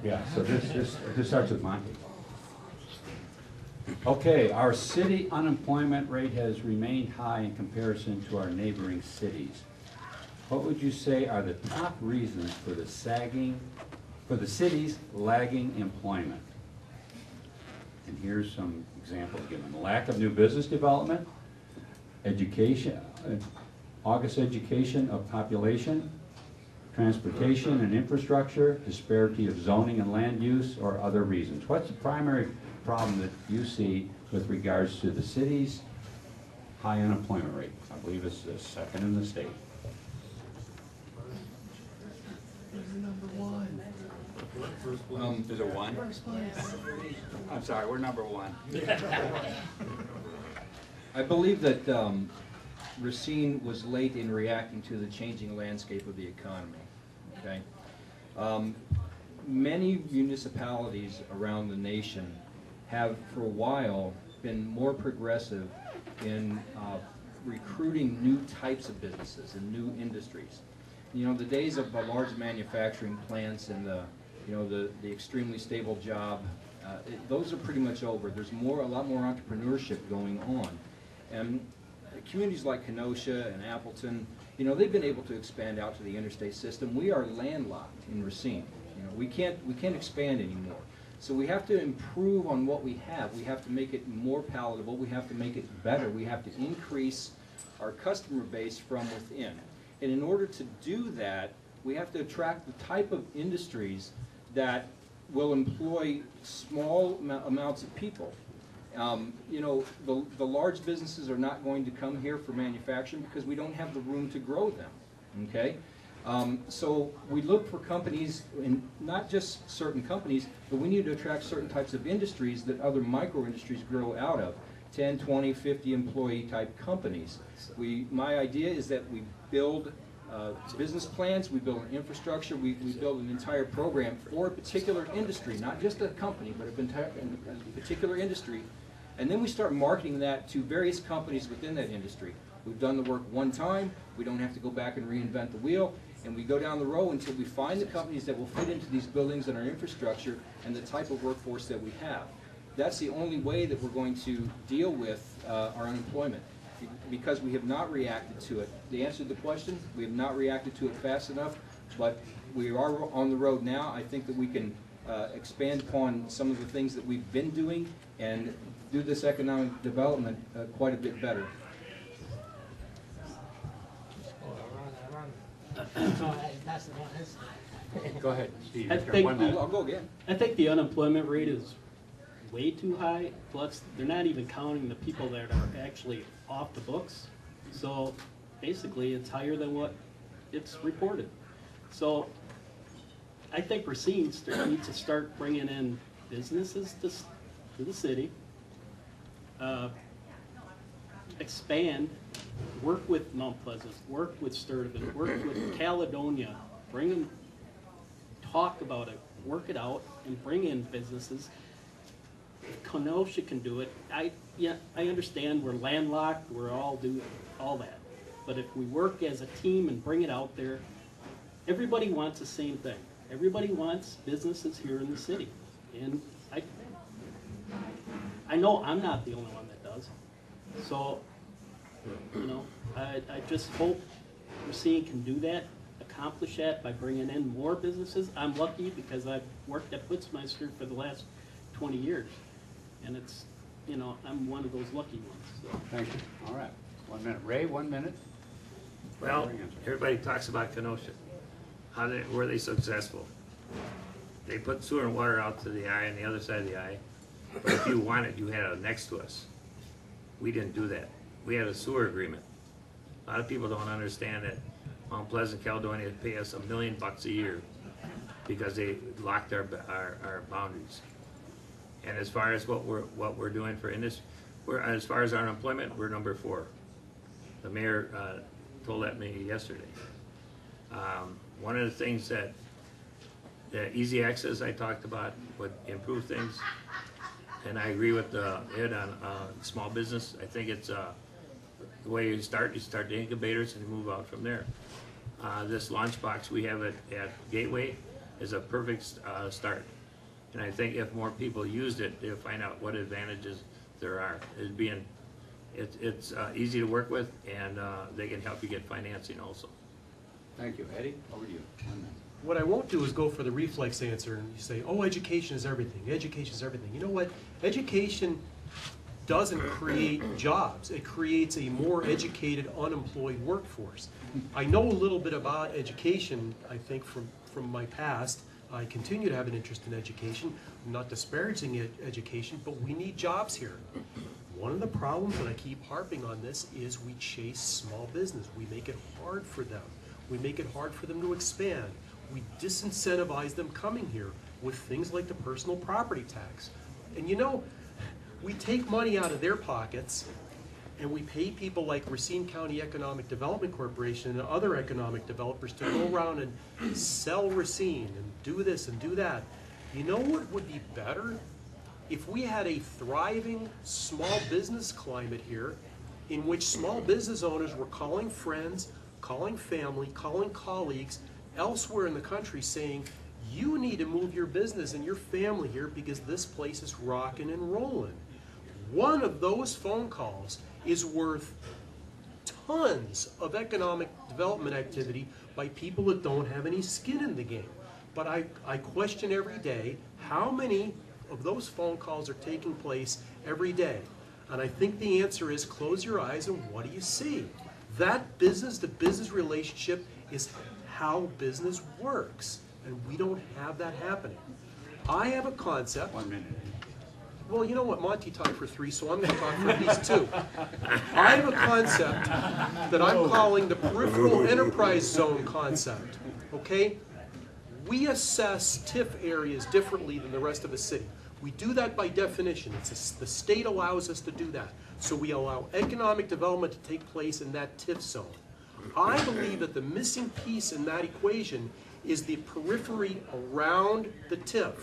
Yeah, so this starts with Monte. Okay, our city unemployment rate has remained high in comparison to our neighboring cities. What would you say are the top reasons for the city's lagging employment? And here's some examples given. Lack of new business development, education, August education of population, transportation and infrastructure, disparity of zoning and land use, or other reasons. What's the primary problem that you see with regards to the city's high unemployment rate? I believe it's the second in the state. Number one. There's a one? I'm sorry, we're number one. I believe that Racine was late in reacting to the changing landscape of the economy. Okay, many municipalities around the nation have, for a while, been more progressive in recruiting new types of businesses and new industries. You know, the days of the large manufacturing plants and the extremely stable job, those are pretty much over. There's a lot more entrepreneurship going on, and communities like Kenosha and Appleton, you know, they've been able to expand out to the interstate system. We are landlocked in Racine. You know, we can't expand anymore. So we have to improve on what we have. We have to make it more palatable. We have to make it better. We have to increase our customer base from within. And in order to do that, we have to attract the type of industries that will employ small amounts of people. You know, the large businesses are not going to come here for manufacturing because we don't have the room to grow them, okay? So we look for companies, and not just certain companies, but we need to attract certain types of industries that other micro-industries grow out of, 10, 20, 50 employee type companies. My idea is that we build business plans, we build an infrastructure, we build an entire program for a particular industry, not just a company, but a particular industry, and then we start marketing that to various companies within that industry. We've done the work one time, we don't have to go back and reinvent the wheel, and we go down the road until we find the companies that will fit into these buildings and our infrastructure and the type of workforce that we have. That's the only way that we're going to deal with our unemployment, because we have not reacted to it. The answer to the question, we have not reacted to it fast enough, but we are on the road now. I think that we can expand upon some of the things that we've been doing and do this economic development quite a bit better. Go ahead, Steve. I'll go again. I think the unemployment rate is way too high, plus they're not even counting the people that are actually off the books. So basically it's higher than what it's reported. So I think Racine needs to start bringing in businesses to the city, expand, work with Mount Pleasant, work with Sturtevant, work with Caledonia, bring them, talk about it, work it out, and bring in businesses. If Kenosha can do it, I understand we're landlocked, we're all doing all that. But if we work as a team and bring it out there, everybody wants the same thing. Everybody wants businesses here in the city. And I know I'm not the only one that does. So, you know, I just hope Racine can do that, accomplish that by bringing in more businesses. I'm lucky because I've worked at Putzmeister for the last 20 years. And it's, you know, I'm one of those lucky ones. So. Thank you. All right. 1 minute. Ray, 1 minute. Well, everybody talks about Kenosha. Were they successful? They put sewer and water out to the eye on the other side of the eye. But if you wanted, you had it next to us. We didn't do that. We had a sewer agreement. A lot of people don't understand that Mount Pleasant, Caledonia pay us $1 million a year because they locked our boundaries. And as far as what we're doing for industry, as far as our unemployment, we're number 4. The mayor told that me yesterday. One of the things that the easy access I talked about would improve things, and I agree with Ed on small business. I think it's the way you start the incubators and move out from there. This lunchbox we have at Gateway, is a perfect start. And I think if more people used it, they'll find out what advantages there are. It's easy to work with, and they can help you get financing also. Thank you. Eddie, over to you. 1 minute. What I won't do is go for the reflex answer and you say, oh, education is everything, education is everything. You know what? Education doesn't create jobs. It creates a more educated, unemployed workforce. I know a little bit about education, I think, from my past. I continue to have an interest in education. I'm not disparaging education, but we need jobs here. One of the problems that I keep harping on this is we chase small business. We make it hard for them. We make it hard for them to expand. We disincentivize them coming here with things like the personal property tax. And you know, we take money out of their pockets and we pay people like Racine County Economic Development Corporation and other economic developers to go around and sell Racine and do this and do that. You know what would be better? If we had a thriving small business climate here in which small business owners were calling friends, calling family, calling colleagues elsewhere in the country saying, you need to move your business and your family here because this place is rocking and rolling. One of those phone calls is worth tons of economic development activity by people that don't have any skin in the game. But I question every day how many of those phone calls are taking place every day. And I think the answer is close your eyes and what do you see? That business-to-business relationship is how business works. And we don't have that happening. I have a concept. 1 minute. Well, you know what, Monty talked for 3, so I'm going to talk for at least 2. I have a concept that I'm calling the peripheral enterprise zone concept, okay? We assess TIF areas differently than the rest of the city. We do that by definition. The state allows us to do that. So we allow economic development to take place in that TIF zone. I believe that the missing piece in that equation is the periphery around the TIF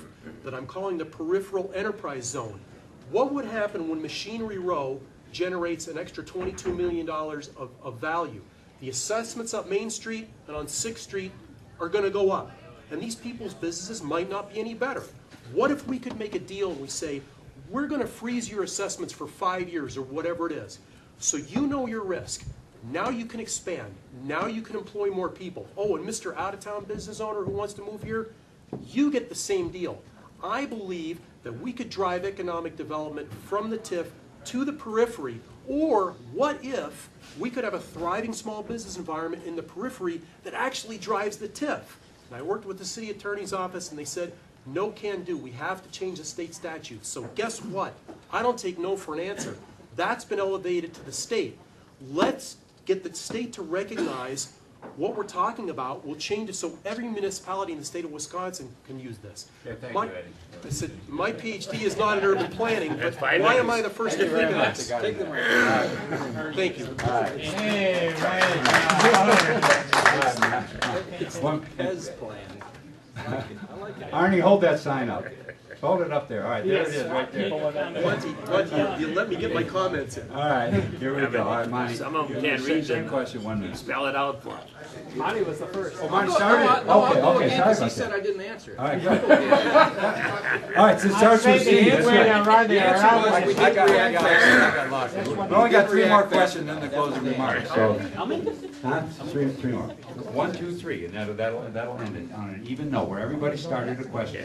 that I'm calling the peripheral enterprise zone. What would happen when Machinery Row generates an extra $22 million of value? The assessments up Main Street and on 6th Street are going to go up. And these people's businesses might not be any better. What if we could make a deal and we say, we're going to freeze your assessments for 5 years or whatever it is, so you know your risk. Now you can expand. Now you can employ more people. Oh, and Mr. Out-of-Town business owner who wants to move here, you get the same deal. I believe that we could drive economic development from the TIF to the periphery. Or what if we could have a thriving small business environment in the periphery that actually drives the TIF? And I worked with the city attorney's office and they said, no can do. We have to change the state statutes. So guess what? I don't take no for an answer. That's been elevated to the state. Let's get the state to recognize what we're talking about. We'll change it so every municipality in the state of Wisconsin can use this. Okay, thank My- you, Eddie. I said, my PhD is not in urban planning, but That's 5 why am minutes. I the first to think of this? Take the mic. Thank you. Hey, It's the One- PEZ plan. I like it. Arnie, hold that sign up. Hold it up there. All right, there it is, right there. Monty, you let me get my comments in. All right, here we go. All right, Monty. Some of them You're can't gonna say- read same them. question, 1 minute. Spell it out for them. Monty was the first. Oh, Monty No, started? I'll Okay, go okay, again, sorry 'cause he about said that. I didn't answer it. All right, good. All right, so it starts with C. That's right. The answer was we didn't react. We only got 3 more questions, then the closing remarks, so. Huh? Three more. 1, 2, 3, and that'll end it on an even note, where everybody started a question.